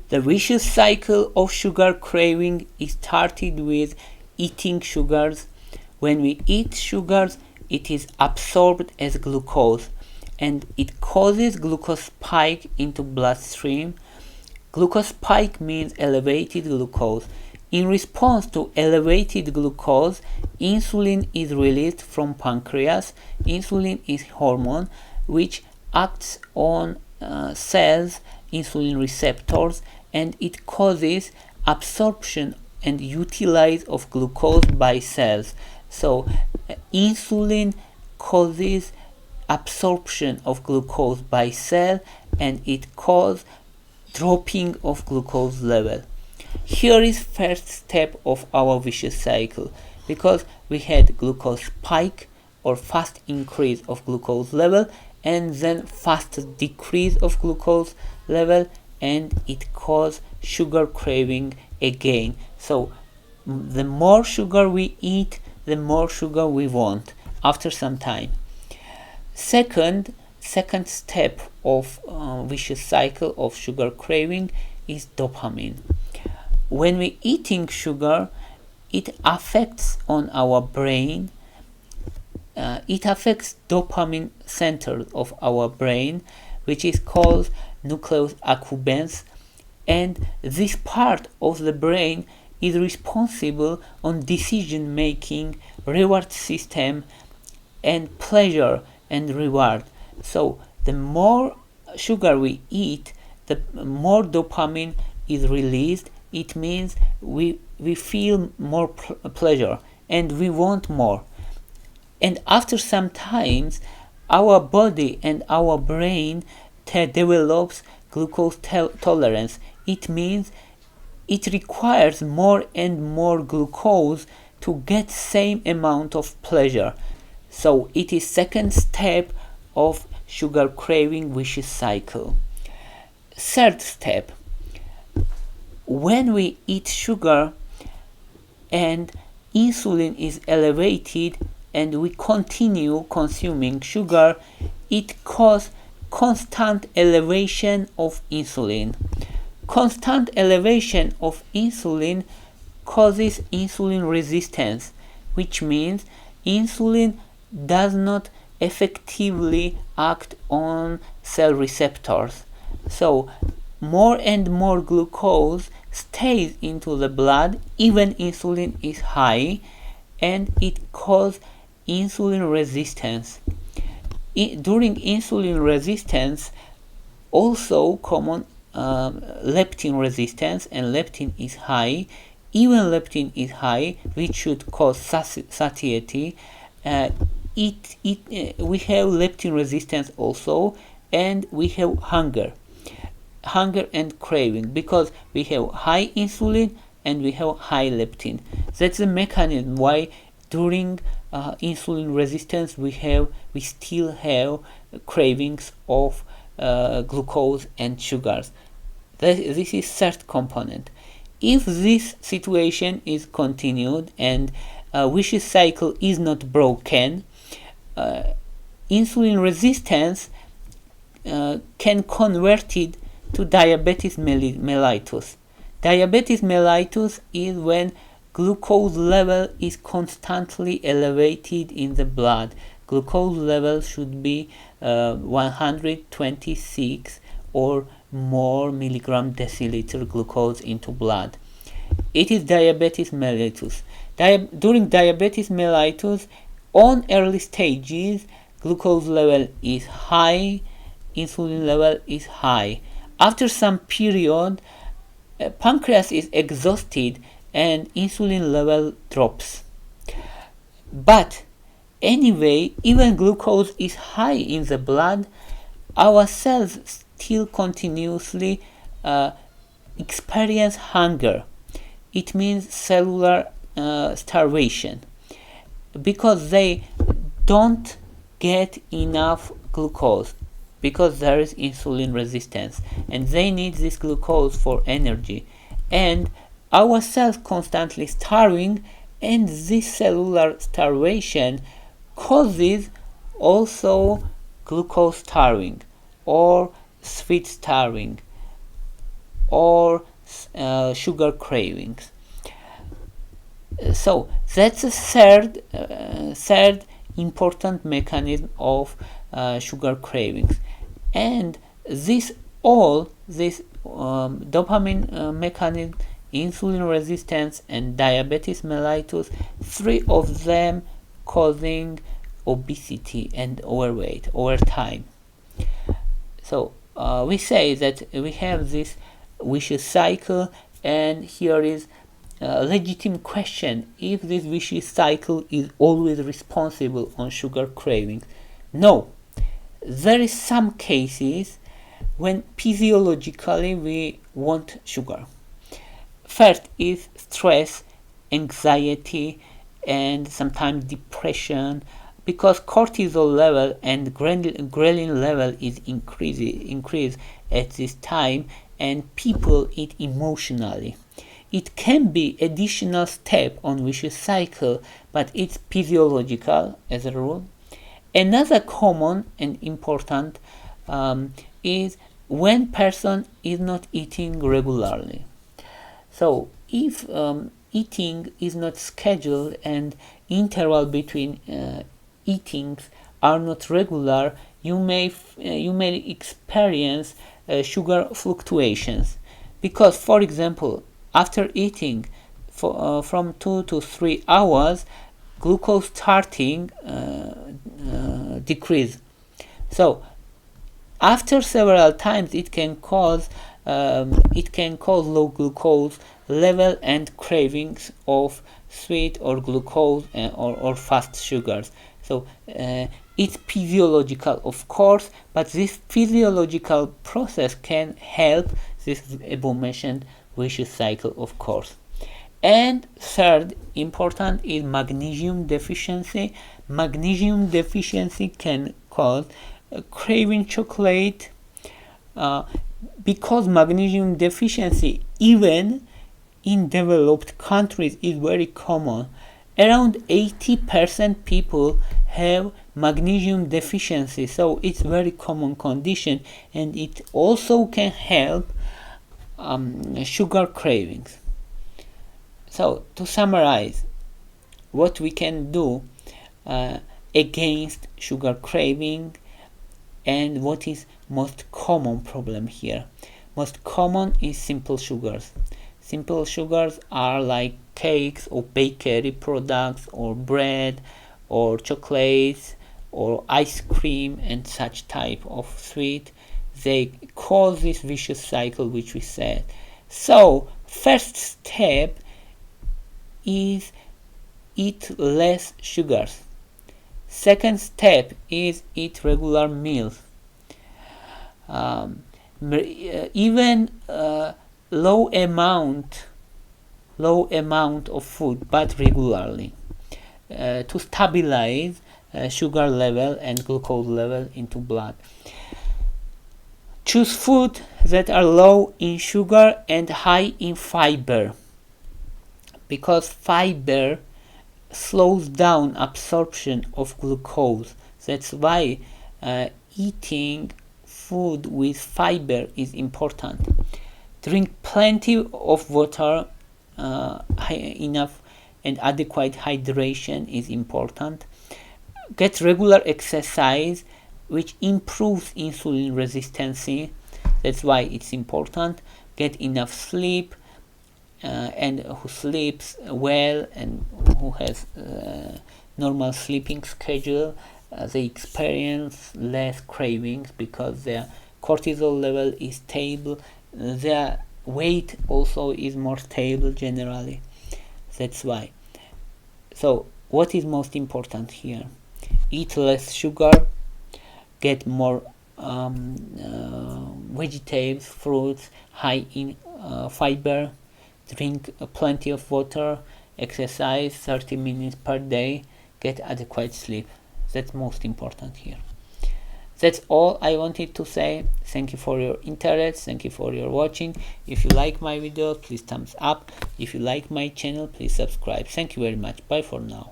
The vicious cycle of sugar craving is started with eating sugars. When we eat sugars, it is absorbed as glucose and it causes glucose spike into bloodstream. Glucose spike means elevated glucose. In response to elevated glucose, insulin is released from pancreas. Insulin is hormone which acts on cells, insulin receptors, and it causes absorption and utilize of glucose by cells. So insulin causes absorption of glucose by cell and it causes dropping of glucose level. Here is first step of our vicious cycle, because we had glucose spike or fast increase of glucose level and then fast decrease of glucose level, and it caused sugar craving again. So the more sugar we eat, the more sugar we want after some time. Second step of vicious cycle of sugar craving is dopamine. When we eating sugar, it affects on our brain. It affects dopamine center of our brain, which is called nucleus accumbens, and this part of the brain is responsible on decision making, reward system, and pleasure and reward. So the more sugar we eat, the more dopamine is released. It means we feel more pleasure and we want more. And after some times, our body and our brain develops glucose tolerance. It means it requires more and more glucose to get same amount of pleasure. So it is second step of sugar craving vicious cycle. Third step, when we eat sugar and insulin is elevated and we continue consuming sugar, it causes constant elevation of insulin. Constant elevation of insulin causes insulin resistance, which means insulin does not effectively act on cell receptors. So more and more glucose stays into the blood even insulin is high, and it causes insulin resistance. During insulin resistance, also common leptin resistance, and leptin is high. Even leptin is high, which should cause satiety. We have leptin resistance also, and we have hunger and craving, because we have high insulin and we have high leptin. That's the mechanism why during insulin resistance we still have cravings of glucose and sugars. This is third component. If this situation is continued and vicious cycle is not broken, insulin resistance can convert it to diabetes mellitus. Diabetes mellitus is when glucose level is constantly elevated in the blood. Glucose level should be 126 or more milligram deciliter glucose into blood. It is diabetes mellitus. During diabetes mellitus, on early stages, glucose level is high, insulin level is high. After some period, pancreas is exhausted and insulin level drops. But anyway, even glucose is high in the blood, our cells still continuously experience hunger. It means cellular starvation, because they don't get enough glucose, because there is insulin resistance and they need this glucose for energy, and our cells constantly starving, and this cellular starvation causes also glucose starving or sweet starving. or sugar cravings. So that's a third important mechanism of sugar cravings, and this dopamine mechanism, insulin resistance, and diabetes mellitus, three of them causing obesity and overweight over time. So we say that we have this vicious cycle, and here is a legitimate question: if this vicious cycle is always responsible on sugar cravings? No. There is some cases when physiologically we want sugar. First is stress, anxiety, and sometimes depression, because cortisol level and ghrelin level is increased at this time, and people eat emotionally. It can be additional step on vicious cycle, but it's physiological as a rule. Another common and important is when person is not eating regularly. So if eating is not scheduled and interval between eatings are not regular, you may experience sugar fluctuations, because, for example, after eating from 2 to 3 hours, glucose starting decrease. So after several times, it can cause low glucose level and cravings of sweet or glucose or fast sugars. So it's physiological, of course, but this physiological process can help this above-mentioned vicious cycle, of course. And third important is magnesium deficiency. Magnesium deficiency can cause craving chocolate, because magnesium deficiency, even in developed countries, is very common. Around 80% people have magnesium deficiency, so it's very common condition, and it also can help sugar cravings. So to summarize, what we can do against sugar craving, and what is most common problem here. Most common is simple sugars. Simple sugars are like cakes or bakery products or bread or chocolates or ice cream and such type of sweet. They cause this vicious cycle which we said. So first step is eat less sugars. Second step is eat regular meals. Even low amount of food, but regularly, to stabilize sugar level and glucose level into blood. Choose food that are low in sugar and high in fiber, because fiber slows down absorption of glucose. That's why eating food with fiber is important. Drink plenty of water. Enough and adequate hydration is important. Get regular exercise, which improves insulin resistance. That's why it's important. Get enough sleep, and who sleeps well and who has normal sleeping schedule, they experience less cravings because their cortisol level is stable. Their weight also is more stable generally. That's why. So what is most important here? Eat less sugar, get more vegetables, fruits, high in fiber, drink plenty of water, exercise 30 minutes per day, get adequate sleep. That's most important here. That's all I wanted to say. Thank you for your interest. Thank you for your watching. If you like my videos, please thumbs up. If you like my channel, please subscribe. Thank you very much. Bye for now.